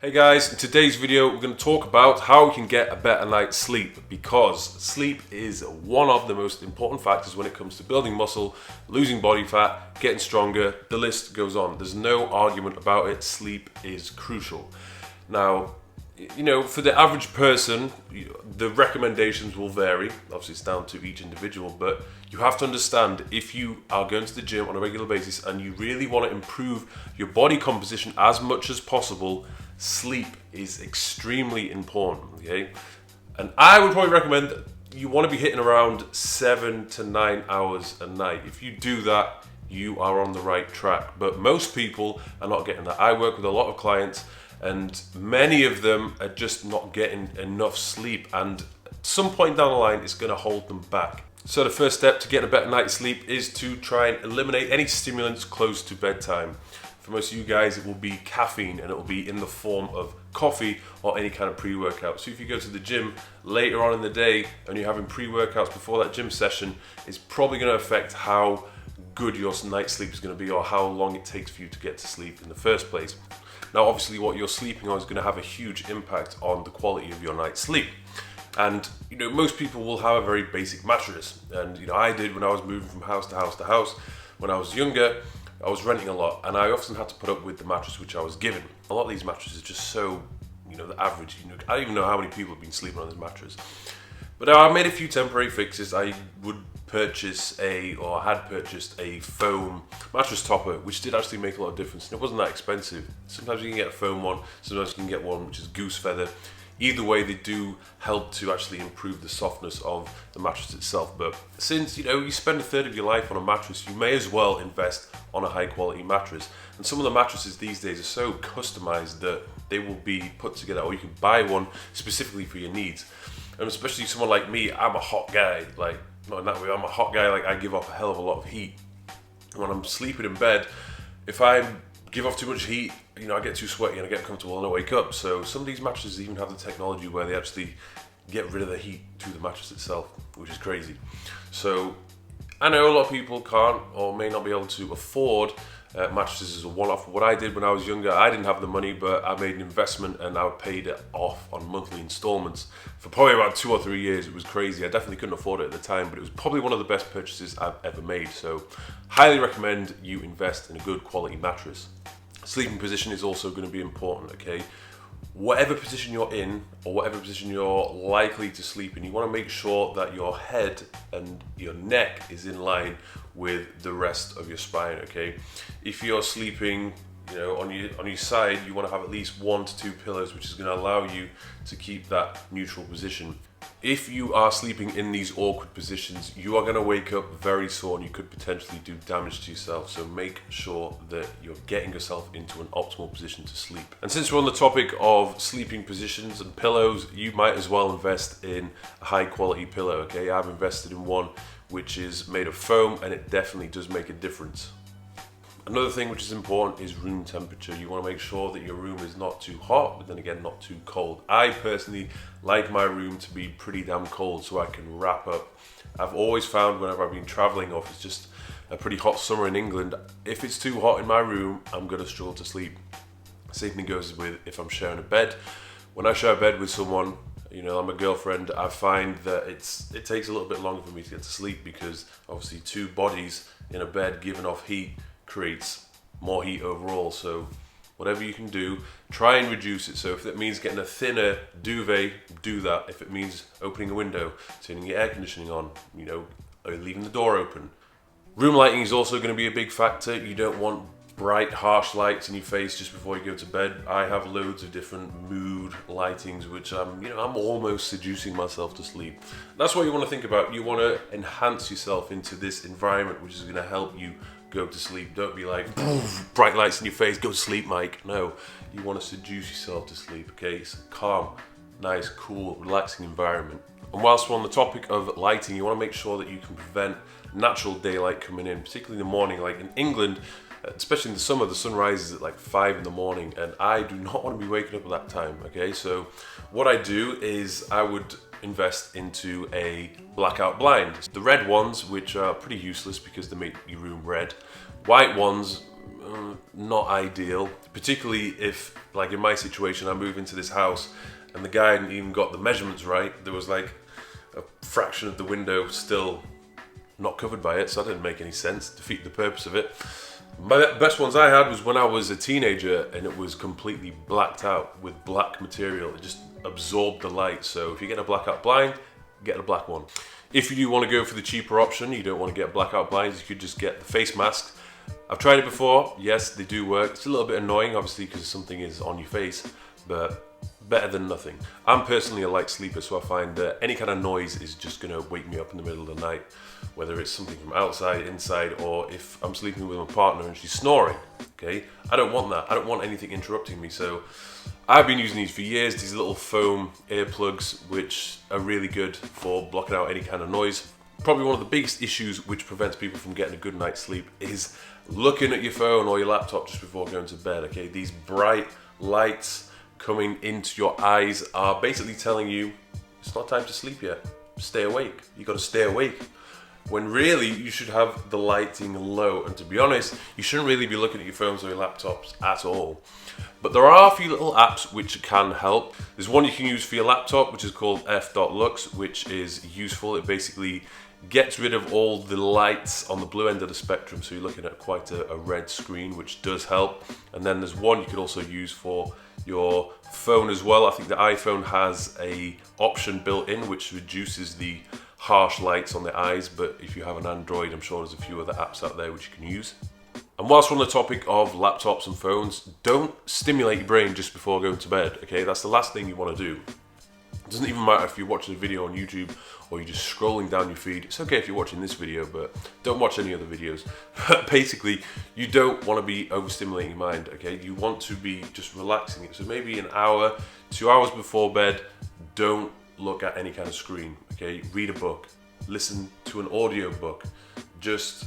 Hey guys, in today's video we're going to talk about how we can get a better night's sleep, because sleep is one of the most important factors when it comes to building muscle, losing body fat, getting stronger. The list goes on. There's no argument about it. Sleep is crucial. Now, for the average person, the recommendations will vary. Obviously, it's down to each individual, but you have to understand, if you are going to the gym on a regular basis and you really want to improve your body composition as much as possible, sleep is extremely important, okay? And I would probably recommend that you want to be hitting around 7 to 9 hours a night. If you do that, you are on the right track. But most people are not getting that. I work with a lot of clients, and many of them are just not getting enough sleep, and at some point down the line it's going to hold them back. So the first step to getting a better night's sleep is to try and eliminate any stimulants close to bedtime. For most of you guys, it will be caffeine, and it will be in the form of coffee or any kind of pre-workout. So if you go to the gym later on in the day and you're having pre-workouts before that gym session, it's probably going to affect how good your night's sleep is going to be, or how long it takes for you to get to sleep in the first place. Now, obviously, what you're sleeping on is going to have a huge impact on the quality of your night's sleep. And most people will have a very basic mattress, and I did when I was moving from house to house to house. When I was younger, I was renting a lot, and I often had to put up with the mattress which I was given. A lot of these mattresses are just so, the average. I don't even know how many people have been sleeping on this mattress. But I made a few temporary fixes. I had purchased a foam mattress topper, which did actually make a lot of difference. And it wasn't that expensive. Sometimes you can get a foam one, sometimes you can get one which is goose feather. Either way, they do help to actually improve the softness of the mattress itself. But since you spend a third of your life on a mattress, you may as well invest on a high quality mattress. And some of the mattresses these days are so customized that they will be put together, or you can buy one specifically for your needs. And especially someone like me, I'm a hot guy. Like, not in that way, I'm a hot guy. Like, I give off a hell of a lot of heat. When I'm sleeping in bed, if I give off too much heat, I get too sweaty and I get uncomfortable and I wake up. So some of these mattresses even have the technology where they actually get rid of the heat to the mattress itself, which is crazy. So I know a lot of people can't or may not be able to afford mattresses as a one-off. What I did when I was younger, I didn't have the money, but I made an investment and I paid it off on monthly installments for probably about 2 or 3 years. It was crazy. I definitely couldn't afford it at the time, but it was probably one of the best purchases I've ever made. So highly recommend you invest in a good quality mattress. Sleeping position is also going to be important, okay? Whatever position you're in, or whatever position you're likely to sleep in, you want to make sure that your head and your neck is in line with the rest of your spine, okay? If you're sleeping, on your side, you want to have at least 1 to 2 pillows, which is going to allow you to keep that neutral position. If you are sleeping in these awkward positions, you are going to wake up very sore and you could potentially do damage to yourself. So make sure that you're getting yourself into an optimal position to sleep. And since we're on the topic of sleeping positions and pillows, you might as well invest in a high quality pillow, okay? I've invested in one which is made of foam, and it definitely does make a difference. Another thing which is important is room temperature. You want to make sure that your room is not too hot, but then again, not too cold. I personally like my room to be pretty damn cold so I can wrap up. I've always found whenever I've been traveling, or if it's just a pretty hot summer in England, if it's too hot in my room, I'm going to struggle to sleep. Same thing goes with if I'm sharing a bed. When I share a bed with someone, I'm a girlfriend, I find that it takes a little bit longer for me to get to sleep, because obviously 2 bodies in a bed giving off heat creates more heat overall. So whatever you can do, try and reduce it. So if it means getting a thinner duvet, do that. If it means opening a window, turning your air conditioning on, or leaving the door open. Room lighting is also going to be a big factor. You don't want bright, harsh lights in your face just before you go to bed. I have loads of different mood lightings, which I'm almost seducing myself to sleep. That's what you want to think about. You want to enhance yourself into this environment, which is going to help you go to sleep. Don't be like, bright lights in your face, go to sleep, Mike. No, you want to seduce yourself to sleep, okay? It's a calm, nice, cool, relaxing environment. And whilst we're on the topic of lighting, you want to make sure that you can prevent natural daylight coming in, particularly in the morning. Like in England, especially in the summer, the sun rises at like 5 in the morning, and I do not want to be waking up at that time, okay? So what I do is I would invest into a blackout blind. The red ones, which are pretty useless because they make your room red. White ones not ideal, particularly if, like in my situation, I move into this house and the guy hadn't even got the measurements right. There was like a fraction of the window still not covered by it, so that didn't make any sense, defeat the purpose of it. My best ones I had was when I was a teenager and it was completely blacked out with black material. It just absorbed the light. So if you get a blackout blind, get a black one. If you do want to go for the cheaper option, you don't want to get blackout blinds, you could just get the face mask. I've tried it before, yes, they do work. It's a little bit annoying, obviously, because something is on your face, but better than nothing. I'm personally a light sleeper, so I find that any kind of noise is just going to wake me up in the middle of the night, whether it's something from outside, inside, or if I'm sleeping with my partner and she's snoring, okay? I don't want that. I don't want anything interrupting me, so I've been using these for years, these little foam earplugs, which are really good for blocking out any kind of noise. Probably one of the biggest issues which prevents people from getting a good night's sleep is looking at your phone or your laptop just before going to bed, okay? These bright lights coming into your eyes are basically telling you it's not time to sleep yet. Stay awake. You got to stay awake. When really you should have the lighting low, and to be honest, you shouldn't really be looking at your phones or your laptops at all. But there are a few little apps which can help. There's one you can use for your laptop, which is called f.lux, which is useful. It basically gets rid of all the lights on the blue end of the spectrum, so you're looking at quite a red screen, which does help. And then there's one you could also use for your phone as well. I think the iPhone has a option built in which reduces the harsh lights on the eyes, but if you have an Android, I'm sure there's a few other apps out there which you can use. And whilst we're on the topic of laptops and phones, don't stimulate your brain just before going to bed, okay? That's the last thing you want to do. It doesn't even matter if you're watching a video on YouTube or you're just scrolling down your feed. It's okay if you're watching this video, but don't watch any other videos. But basically, you don't want to be overstimulating your mind, okay? You want to be just relaxing it. So maybe an hour, 2 hours before bed, don't look at any kind of screen, okay? Read a book, listen to an audio book, just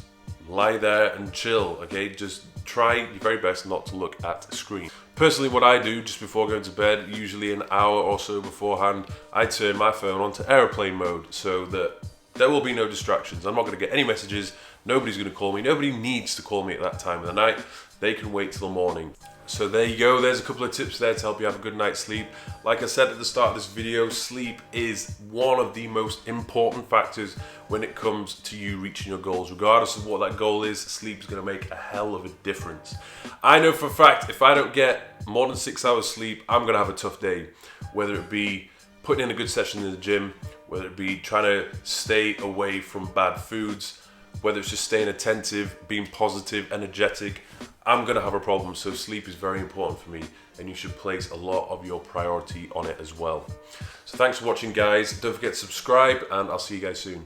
lie there and chill, okay? Just try your very best not to look at a screen. Personally, what I do just before going to bed, usually an hour or so beforehand, I turn my phone onto airplane mode so that there will be no distractions. I'm not going to get any messages, nobody's going to call me, nobody needs to call me at that time of the night. They can wait till the morning. So there you go, there's a couple of tips there to help you have a good night's sleep. Like I said at the start of this video, sleep is one of the most important factors when it comes to you reaching your goals. Regardless of what that goal is, sleep is going to make a hell of a difference. I know for a fact, if I don't get more than 6 hours sleep, I'm going to have a tough day. Whether it be putting in a good session in the gym, whether it be trying to stay away from bad foods, whether it's just staying attentive, being positive, energetic, I'm going to have a problem. So sleep is very important for me, and you should place a lot of your priority on it as well. So thanks for watching, guys. Don't forget to subscribe, and I'll see you guys soon.